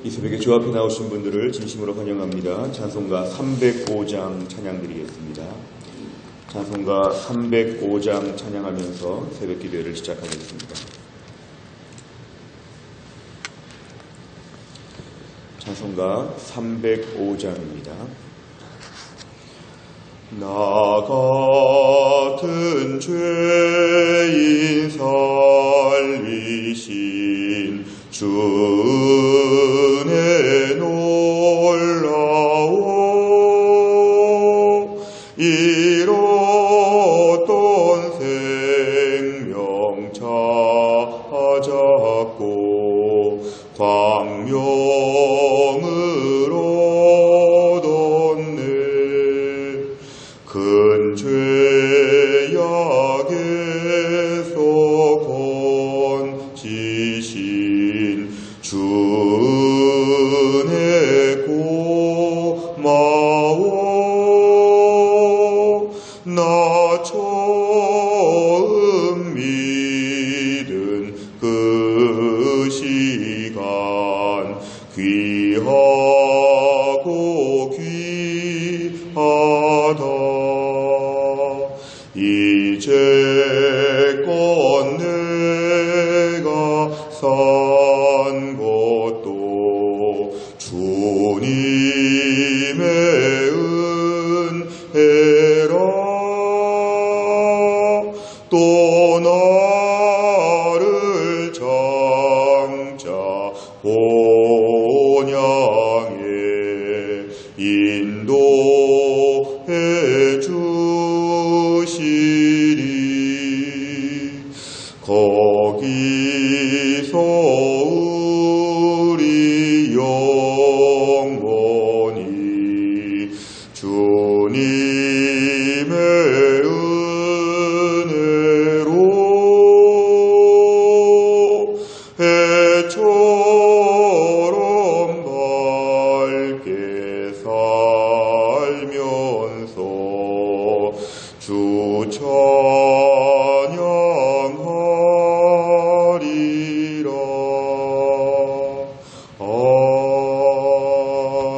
이 새벽에 주 앞에 나오신 분들을 진심으로 환영합니다. 찬송가 305장 찬양드리겠습니다. 찬송가 305장 찬양하면서 새벽 기도회를 시작하겠습니다. 찬송가 305장입니다. 나 같은 죄인 살리신 주 은혜 놀라워 잃었던 생명 찾았고 광명을 얻었네. 큰 죄악에서 건지신 주 은혜 고마워. 나 처음 믿은 그 시간 귀하고 귀하다. 이제껏 내가 산 것도 주님의 은혜라. 또 나를 장차 본향에 인도해 주시리. 거기서 우리 영원히 주님의 은혜로 해처럼 밝게 살면서 주 찬양하리라.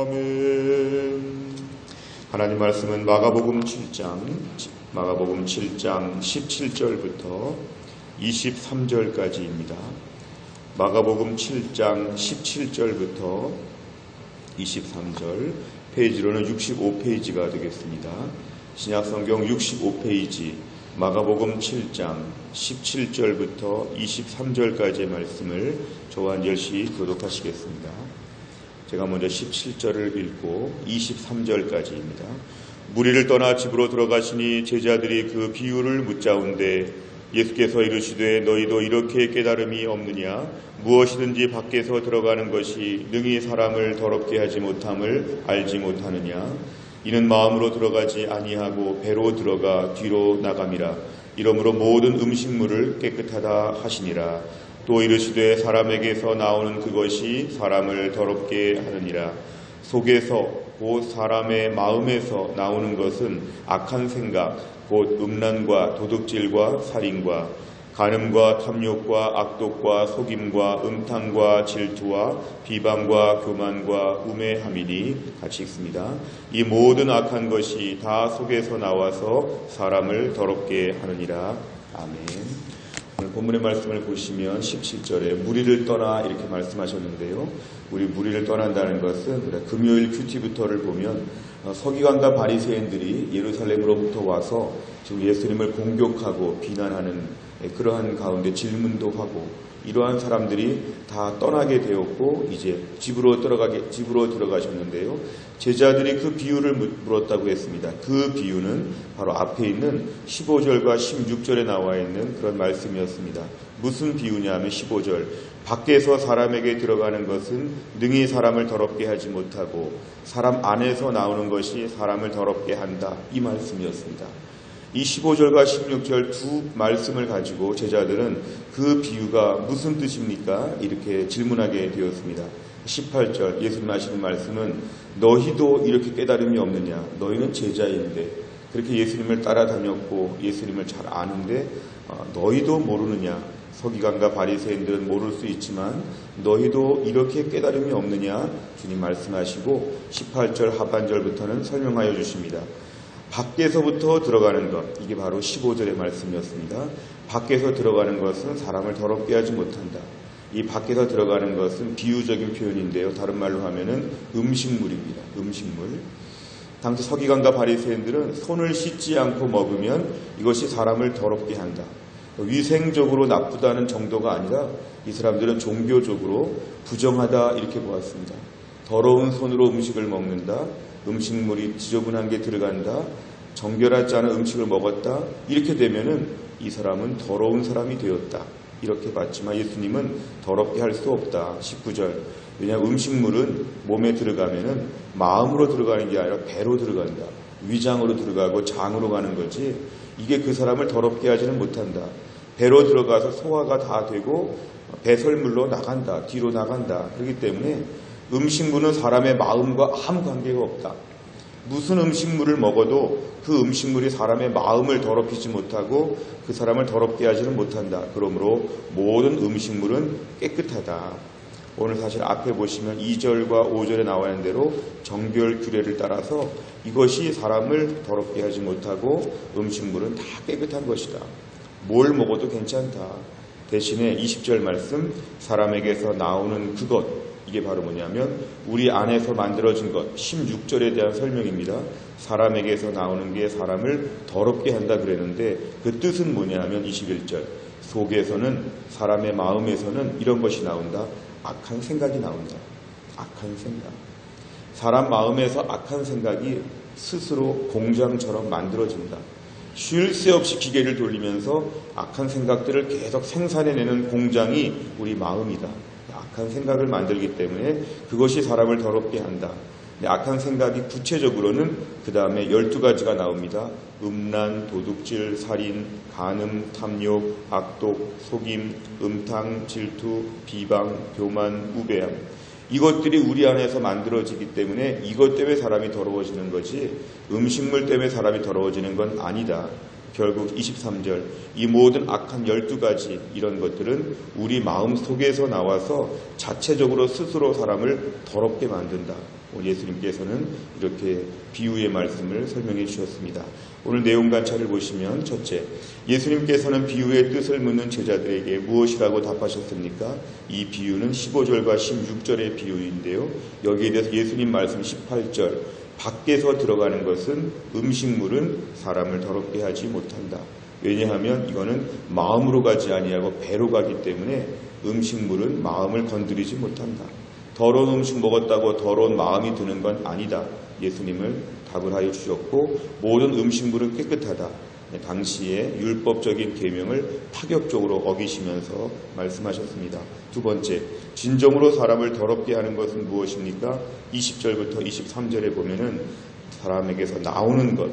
아멘. 하나님 말씀은 마가복음 7장 17절부터 23절까지입니다. 마가복음 7장 17절부터 23절, 페이지로는 65페이지가 되겠습니다. 신약성경 65페이지 마가복음 7장 17절부터 23절까지의 말씀을 저와 열심히 교독하시겠습니다. 제가 먼저 17절을 읽고 23절까지입니다. 무리를 떠나 집으로 들어가시니 제자들이 그 비유를 묻자온데 예수께서 이르시되 너희도 이렇게 깨달음이 없느냐? 무엇이든지 밖에서 들어가는 것이 능히 사람을 더럽게 하지 못함을 알지 못하느냐? 이는 마음으로 들어가지 아니하고 배로 들어가 뒤로 나감이라. 이러므로 모든 음식물을 깨끗하다 하시니라. 또 이르시되 사람에게서 나오는 그것이 사람을 더럽게 하느니라. 속에서 곧 사람의 마음에서 나오는 것은 악한 생각 곧 음란과 도둑질과 살인과 간음과 탐욕과 악독과 속임과 음탕과 질투와 비방과 교만과 우매함이니 같이 읽습니다. 이 모든 악한 것이 다 속에서 나와서 사람을 더럽게 하느니라. 아멘. 오늘 본문의 말씀을 보시면 17절에 무리를 떠나 이렇게 말씀하셨는데요. 우리 무리를 떠난다는 것은 금요일 큐티부터를 보면 서기관과 바리새인들이 예루살렘으로부터 와서 지금 예수님을 공격하고 비난하는 그러한 가운데 질문도 하고 이러한 사람들이 다 떠나게 되었고 이제 집으로 들어가셨는데요. 제자들이 그 비유를 물었다고 했습니다. 그 비유는 바로 앞에 있는 15절과 16절에 나와 있는 그런 말씀이었습니다. 무슨 비유냐 하면 15절 밖에서 사람에게 들어가는 것은 능히 사람을 더럽게 하지 못하고 사람 안에서 나오는 것이 사람을 더럽게 한다. 이 말씀이었습니다. 이 15절과 16절 두 말씀을 가지고 제자들은 그 비유가 무슨 뜻입니까? 이렇게 질문하게 되었습니다. 18절 예수님 하시는 말씀은 너희도 이렇게 깨달음이 없느냐? 너희는 제자인데 그렇게 예수님을 따라다녔고 예수님을 잘 아는데 너희도 모르느냐? 서기관과 바리새인들은 모를 수 있지만 너희도 이렇게 깨달음이 없느냐 주님 말씀하시고 18절 하반절부터는 설명하여 주십니다. 밖에서부터 들어가는 것, 이게 바로 15절의 말씀이었습니다. 밖에서 들어가는 것은 사람을 더럽게 하지 못한다. 이 밖에서 들어가는 것은 비유적인 표현인데요. 다른 말로 하면은 음식물입니다. 음식물. 당시 서기관과 바리새인들은 손을 씻지 않고 먹으면 이것이 사람을 더럽게 한다. 위생적으로 나쁘다는 정도가 아니라 이 사람들은 종교적으로 부정하다 이렇게 보았습니다. 더러운 손으로 음식을 먹는다. 음식물이 지저분한 게 들어간다. 정결하지 않은 음식을 먹었다. 이렇게 되면은 이 사람은 더러운 사람이 되었다. 이렇게 봤지만 예수님은 더럽게 할 수 없다. 19절. 왜냐하면 음식물은 몸에 들어가면은 마음으로 들어가는 게 아니라 배로 들어간다. 위장으로 들어가고 장으로 가는 거지. 이게 그 사람을 더럽게 하지는 못한다. 배로 들어가서 소화가 다 되고 배설물로 나간다. 뒤로 나간다. 그렇기 때문에 음식물은 사람의 마음과 아무 관계가 없다. 무슨 음식물을 먹어도 그 음식물이 사람의 마음을 더럽히지 못하고 그 사람을 더럽게 하지는 못한다. 그러므로 모든 음식물은 깨끗하다. 오늘 사실 앞에 보시면 2절과 5절에 나와 있는 대로 정결 규례를 따라서 이것이 사람을 더럽게 하지 못하고 음식물은 다 깨끗한 것이다. 뭘 먹어도 괜찮다. 대신에 20절 말씀 사람에게서 나오는 그것, 이게 바로 뭐냐면 우리 안에서 만들어진 것, 16절에 대한 설명입니다. 사람에게서 나오는 게 사람을 더럽게 한다 그랬는데 그 뜻은 뭐냐면 21절 속에서는 사람의 마음에서는 이런 것이 나온다. 악한 생각이 나온다. 악한 생각. 사람 마음에서 악한 생각이 스스로 공장처럼 만들어진다. 쉴 새 없이 기계를 돌리면서 악한 생각들을 계속 생산해내는 공장이 우리 마음이다. 악한 생각을 만들기 때문에 그것이 사람을 더럽게 한다. 악한 생각이 구체적으로는 그 다음에 12가지가 나옵니다. 음란, 도둑질, 살인, 간음, 탐욕, 악독, 속임, 음탕, 질투, 비방, 교만, 우배함. 이것들이 우리 안에서 만들어지기 때문에 이것 때문에 사람이 더러워지는 거지 음식물 때문에 사람이 더러워지는 건 아니다. 결국 23절 이 모든 악한 12가지 이런 것들은 우리 마음 속에서 나와서 자체적으로 스스로 사람을 더럽게 만든다. 예수님께서는 이렇게 비유의 말씀을 설명해 주셨습니다. 오늘 내용 관찰을 보시면 첫째, 예수님께서는 비유의 뜻을 묻는 제자들에게 무엇이라고 답하셨습니까? 이 비유는 15절과 16절의 비유인데요. 여기에 대해서 예수님 말씀 18절 밖에서 들어가는 것은 음식물은 사람을 더럽게 하지 못한다. 왜냐하면 이거는 마음으로 가지 아니하고 배로 가기 때문에 음식물은 마음을 건드리지 못한다. 더러운 음식 먹었다고 더러운 마음이 드는 건 아니다. 예수님을 답을 하여 주셨고 모든 음식물은 깨끗하다. 당시의 율법적인 계명을 파격적으로 어기시면서 말씀하셨습니다. 두 번째, 진정으로 사람을 더럽게 하는 것은 무엇입니까? 20절부터 23절에 보면은 사람에게서 나오는 것,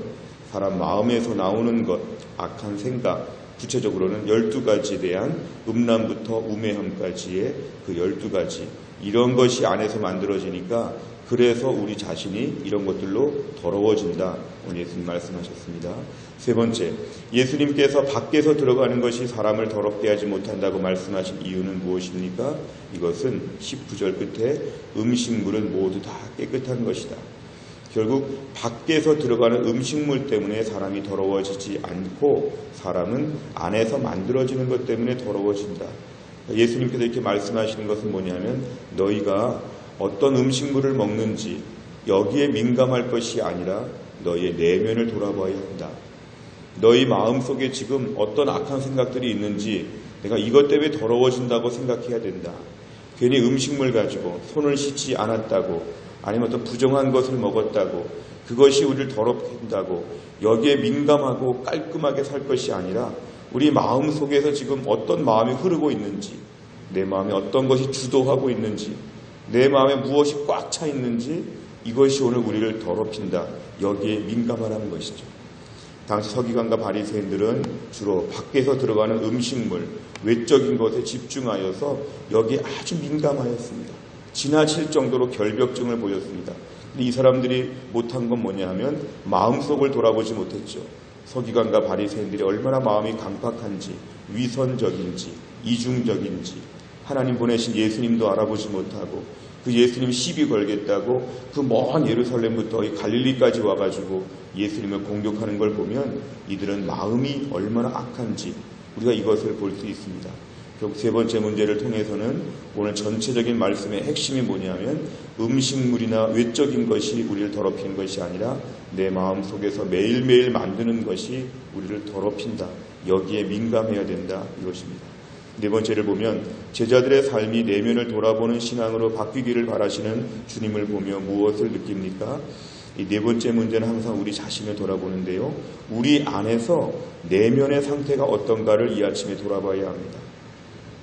사람 마음에서 나오는 것, 악한 생각, 구체적으로는 12가지에 대한 음란부터 우매함까지의 그 12가지 이런 것이 안에서 만들어지니까 그래서 우리 자신이 이런 것들로 더러워진다. 오늘 예수님 말씀하셨습니다. 세 번째, 예수님께서 밖에서 들어가는 것이 사람을 더럽게 하지 못한다고 말씀하신 이유는 무엇입니까? 이것은 19절 끝에 음식물은 모두 다 깨끗한 것이다. 결국 밖에서 들어가는 음식물 때문에 사람이 더러워지지 않고 사람은 안에서 만들어지는 것 때문에 더러워진다. 예수님께서 이렇게 말씀하시는 것은 뭐냐면 너희가 어떤 음식물을 먹는지 여기에 민감할 것이 아니라 너희의 내면을 돌아봐야 한다. 너희 마음속에 지금 어떤 악한 생각들이 있는지 내가 이것 때문에 더러워진다고 생각해야 된다. 괜히 음식물 가지고 손을 씻지 않았다고 아니면 어떤 부정한 것을 먹었다고 그것이 우리를 더럽게 한다고 여기에 민감하고 깔끔하게 살 것이 아니라 우리 마음 속에서 지금 어떤 마음이 흐르고 있는지 내 마음에 어떤 것이 주도하고 있는지 내 마음에 무엇이 꽉 차 있는지 이것이 오늘 우리를 더럽힌다. 여기에 민감하라는 것이죠. 당시 서기관과 바리새인들은 주로 밖에서 들어가는 음식물, 외적인 것에 집중하여서 여기에 아주 민감하였습니다. 지나칠 정도로 결벽증을 보였습니다. 근데 이 사람들이 못한 건 뭐냐 하면 마음속을 돌아보지 못했죠. 서기관과 바리새인들이 얼마나 마음이 강팍한지, 위선적인지, 이중적인지, 하나님 보내신 예수님도 알아보지 못하고 그 예수님 시비 걸겠다고 그 먼 예루살렘부터 이 갈릴리까지 와가지고 예수님을 공격하는 걸 보면 이들은 마음이 얼마나 악한지 우리가 이것을 볼 수 있습니다. 결국 세 번째 문제를 통해서는 오늘 전체적인 말씀의 핵심이 뭐냐면 음식물이나 외적인 것이 우리를 더럽히는 것이 아니라 내 마음 속에서 매일매일 만드는 것이 우리를 더럽힌다. 여기에 민감해야 된다. 이것입니다. 네 번째를 보면 제자들의 삶이 내면을 돌아보는 신앙으로 바뀌기를 바라시는 주님을 보며 무엇을 느낍니까? 이 네 번째 문제는 항상 우리 자신을 돌아보는데요. 우리 안에서 내면의 상태가 어떤가를 이 아침에 돌아봐야 합니다.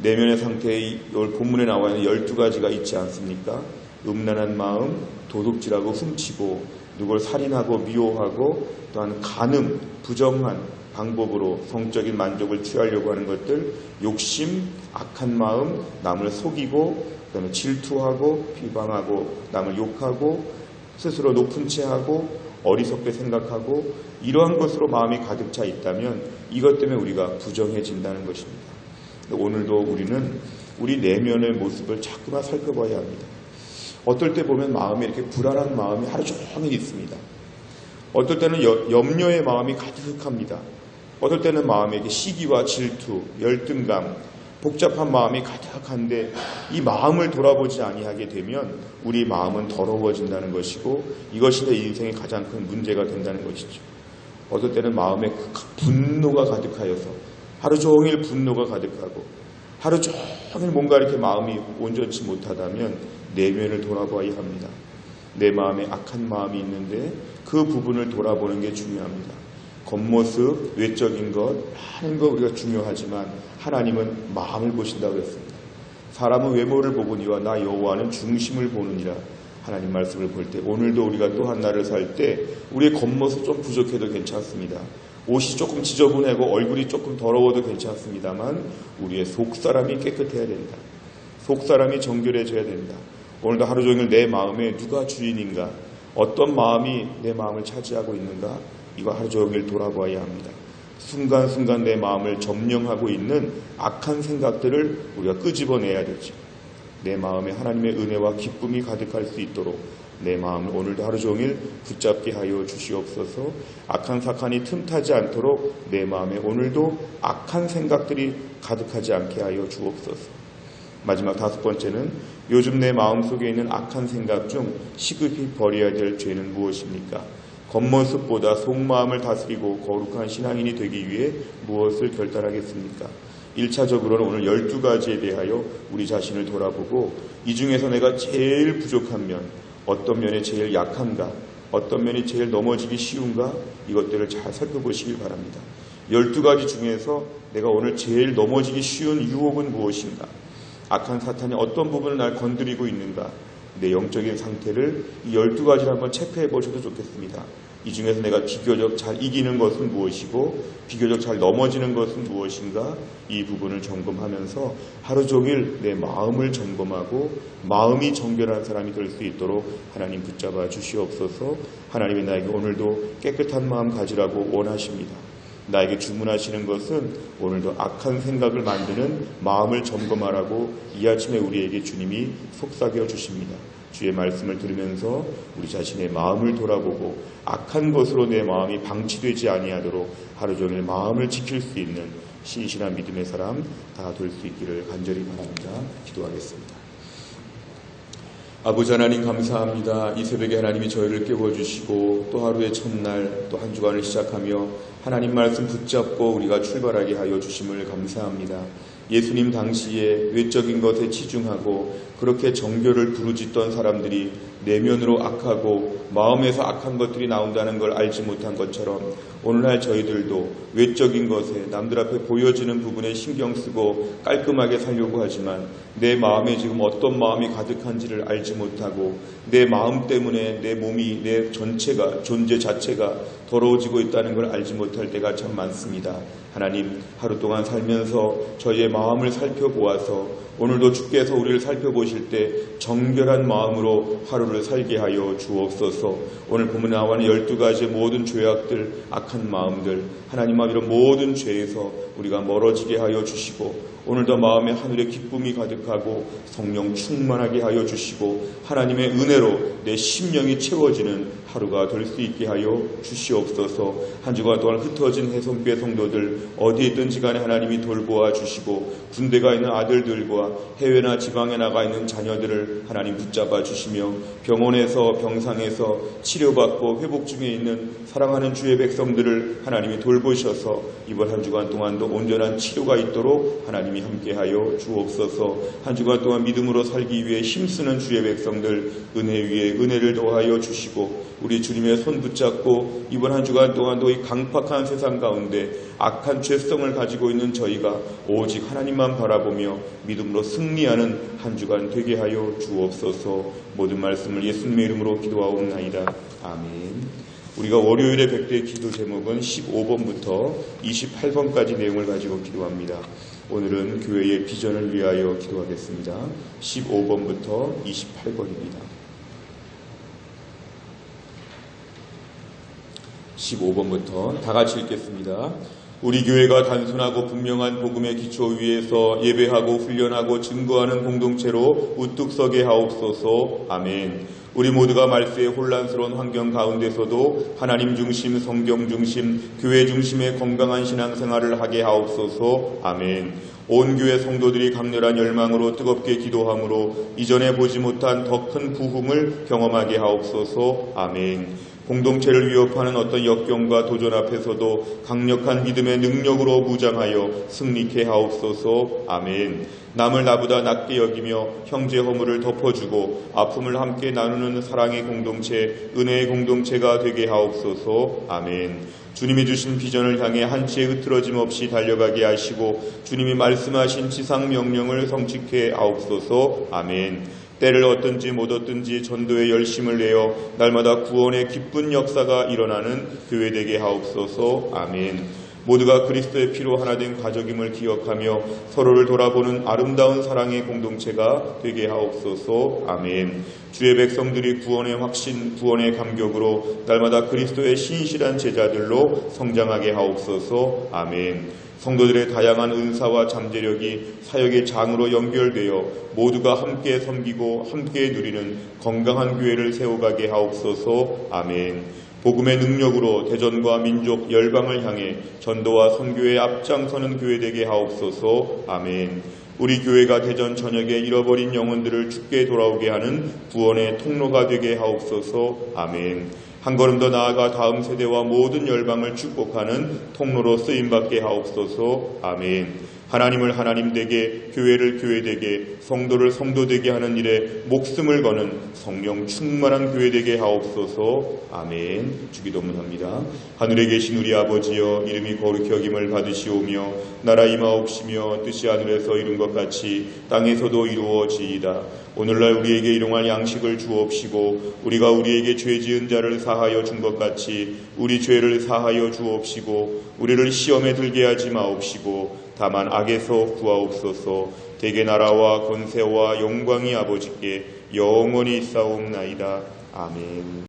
내면의 상태의 본문에 나와 있는 12가지가 있지 않습니까? 음란한 마음, 도둑질하고 훔치고 누굴 살인하고 미워하고 또한 간음, 부정한 방법으로 성적인 만족을 취하려고 하는 것들, 욕심, 악한 마음, 남을 속이고 그다음에 질투하고 비방하고 남을 욕하고 스스로 높은 채하고 어리석게 생각하고 이러한 것으로 마음이 가득 차 있다면 이것 때문에 우리가 부정해진다는 것입니다. 오늘도 우리는 우리 내면의 모습을 자꾸만 살펴봐야 합니다. 어떨 때 보면 마음에 이렇게 불안한 마음이 하루 종일 있습니다. 어떨 때는 염려의 마음이 가득합니다. 어떨 때는 마음에 시기와 질투, 열등감, 복잡한 마음이 가득한데 이 마음을 돌아보지 아니하게 되면 우리 마음은 더러워진다는 것이고 이것이 내 인생의 가장 큰 문제가 된다는 것이죠. 어떨 때는 마음에 분노가 가득하여서 하루 종일 분노가 가득하고 하루 종일 뭔가 이렇게 마음이 온전치 못하다면 내면을 돌아봐야 합니다. 내 마음에 악한 마음이 있는데 그 부분을 돌아보는 게 중요합니다. 겉모습, 외적인 것, 많은 거 우리가 중요하지만 하나님은 마음을 보신다고 했습니다. 사람은 외모를 보거니와 나 여호와는 중심을 보느니라. 하나님 말씀을 볼 때 오늘도 우리가 또 한 날을 살 때 우리의 겉모습 좀 부족해도 괜찮습니다. 옷이 조금 지저분하고 얼굴이 조금 더러워도 괜찮습니다만 우리의 속사람이 깨끗해야 된다. 속사람이 정결해져야 된다. 오늘도 하루 종일 내 마음에 누가 주인인가, 어떤 마음이 내 마음을 차지하고 있는가, 이거 하루 종일 돌아봐야 합니다. 순간순간 내 마음을 점령하고 있는 악한 생각들을 우리가 끄집어내야 되죠. 내 마음에 하나님의 은혜와 기쁨이 가득할 수 있도록 내 마음을 오늘도 하루 종일 붙잡게 하여 주시옵소서. 악한 사칸이 틈타지 않도록 내 마음에 오늘도 악한 생각들이 가득하지 않게 하여 주옵소서. 마지막 다섯 번째는 요즘 내 마음속에 있는 악한 생각 중 시급히 버려야 될 죄는 무엇입니까? 겉모습보다 속마음을 다스리고 거룩한 신앙인이 되기 위해 무엇을 결단하겠습니까? 1차적으로는 오늘 12가지에 대하여 우리 자신을 돌아보고 이 중에서 내가 제일 부족한 면, 어떤 면에 제일 약한가, 어떤 면이 제일 넘어지기 쉬운가, 이것들을 잘 살펴보시길 바랍니다. 12가지 중에서 내가 오늘 제일 넘어지기 쉬운 유혹은 무엇인가, 악한 사탄이 어떤 부분을 날 건드리고 있는가, 내 영적인 상태를 이 12가지를 한번 체크해 보셔도 좋겠습니다. 이 중에서 내가 비교적 잘 이기는 것은 무엇이고 비교적 잘 넘어지는 것은 무엇인가, 이 부분을 점검하면서 하루 종일 내 마음을 점검하고 마음이 정결한 사람이 될 수 있도록 하나님 붙잡아 주시옵소서. 하나님이 나에게 오늘도 깨끗한 마음 가지라고 원하십니다. 나에게 주문하시는 것은 오늘도 악한 생각을 만드는 마음을 점검하라고 이 아침에 우리에게 주님이 속삭여 주십니다. 주의 말씀을 들으면서 우리 자신의 마음을 돌아보고 악한 것으로 내 마음이 방치되지 아니하도록 하루 종일 마음을 지킬 수 있는 신실한 믿음의 사람 다 될 수 있기를 간절히 바랍니다. 기도하겠습니다. 아버지 하나님 감사합니다. 이 새벽에 하나님이 저희를 깨워주시고 또 하루의 첫날 또 한 주간을 시작하며 하나님 말씀 붙잡고 우리가 출발하게 하여 주심을 감사합니다. 예수님 당시에 외적인 것에 치중하고 그렇게 정결을 부르짖던 사람들이 내면으로 악하고 마음에서 악한 것들이 나온다는 걸 알지 못한 것처럼 오늘날 저희들도 외적인 것에 남들 앞에 보여지는 부분에 신경 쓰고 깔끔하게 살려고 하지만 내 마음에 지금 어떤 마음이 가득한지를 알지 못하고 내 마음 때문에 내 몸이 내 전체가 존재 자체가 더러워지고 있다는 걸 알지 못할 때가 참 많습니다. 하나님 하루 동안 살면서 저희의 마음을 살펴보아서 오늘도 주께서 우리를 살펴보실 때 정결한 마음으로 하루를 살게 하여 주옵소서. 오늘 본문에 나오는 12가지의 모든 죄악들, 악한 마음들, 하나님 앞 이런 모든 죄에서 우리가 멀어지게 하여 주시고, 오늘도 마음에 하늘의 기쁨이 가득하고 성령 충만하게 하여 주시고, 하나님의 은혜로 내 심령이 채워지는 하루가 될 수 있게 하여 주시옵소서. 한 주간 동안 흩어진 해성교회 성도들 어디에 있든지 간에 하나님이 돌보아 주시고, 군대가 있는 아들들과 해외나 지방에 나가 있는 자녀들을 하나님 붙잡아 주시며, 병원에서 병상에서 치료받고 회복 중에 있는 사랑하는 주의 백성들을 하나님이 돌보셔서 이번 한 주간 동안도 온전한 치료가 있도록 하나님이 함께하여 주옵소서. 한 주간 동안 믿음으로 살기 위해 힘쓰는 주의 백성들 은혜 위에 은혜를 더하여 주시고, 우리 주님의 손 붙잡고 이번 한 주간 동안도 이 강팍한 세상 가운데 악한 죄성을 가지고 있는 저희가 오직 하나님만 바라보며 믿음으로 승리하는 한 주간 되게 하여 주옵소서. 모든 말씀을 예수님의 이름으로 기도하옵나이다. 아멘. 우리가 월요일의 백대 기도 제목은 15번부터 28번까지 내용을 가지고 기도합니다. 오늘은 교회의 비전을 위하여 기도하겠습니다. 15번부터 28번입니다. 15번부터 다 같이 읽겠습니다. 우리 교회가 단순하고 분명한 복음의 기초 위에서 예배하고 훈련하고 증거하는 공동체로 우뚝 서게 하옵소서. 아멘. 우리 모두가 말세의 혼란스러운 환경 가운데서도 하나님 중심, 성경 중심, 교회 중심의 건강한 신앙생활을 하게 하옵소서. 아멘. 온 교회 성도들이 강렬한 열망으로 뜨겁게 기도함으로 이전에 보지 못한 더 큰 부흥을 경험하게 하옵소서. 아멘. 공동체를 위협하는 어떤 역경과 도전 앞에서도 강력한 믿음의 능력으로 무장하여 승리케 하옵소서. 아멘. 남을 나보다 낮게 여기며 형제 허물을 덮어주고 아픔을 함께 나누는 사랑의 공동체, 은혜의 공동체가 되게 하옵소서. 아멘. 주님이 주신 비전을 향해 한치의 흐트러짐 없이 달려가게 하시고 주님이 말씀하신 지상 명령을 성취케 하옵소서. 아멘. 때를 얻든지 못 얻든지 전도에 열심을 내어 날마다 구원의 기쁜 역사가 일어나는 교회 되게 하옵소서. 아멘. 모두가 그리스도의 피로 하나 된 가족임을 기억하며 서로를 돌아보는 아름다운 사랑의 공동체가 되게 하옵소서. 아멘. 주의 백성들이 구원의 확신, 구원의 감격으로 날마다 그리스도의 신실한 제자들로 성장하게 하옵소서. 아멘. 성도들의 다양한 은사와 잠재력이 사역의 장으로 연결되어 모두가 함께 섬기고 함께 누리는 건강한 교회를 세워가게 하옵소서. 아멘. 복음의 능력으로 대전과 민족, 열방을 향해 전도와 선교에 앞장서는 교회 되게 하옵소서. 아멘. 우리 교회가 대전 전역에 잃어버린 영혼들을 주께 돌아오게 하는 구원의 통로가 되게 하옵소서. 아멘. 한 걸음 더 나아가 다음 세대와 모든 열방을 축복하는 통로로 쓰임받게 하옵소서. 아멘. 하나님을 하나님 되게, 교회를 교회 되게, 성도를 성도 되게 하는 일에 목숨을 거는 성령 충만한 교회 되게 하옵소서. 아멘. 주기도문합니다. 하늘에 계신 우리 아버지여, 이름이 거룩히 여김을 받으시오며 나라 임하옵시며 뜻이 하늘에서 이룬 것 같이 땅에서도 이루어지이다. 오늘날 우리에게 일용할 양식을 주옵시고 우리가 우리에게 죄 지은 자를 사하여 준 것 같이 우리 죄를 사하여 주옵시고 우리를 시험에 들게 하지 마옵시고 다만 악에서 구하옵소서. 대개 나라와 권세와 영광이 아버지께 영원히 있사옵나이다. 아멘.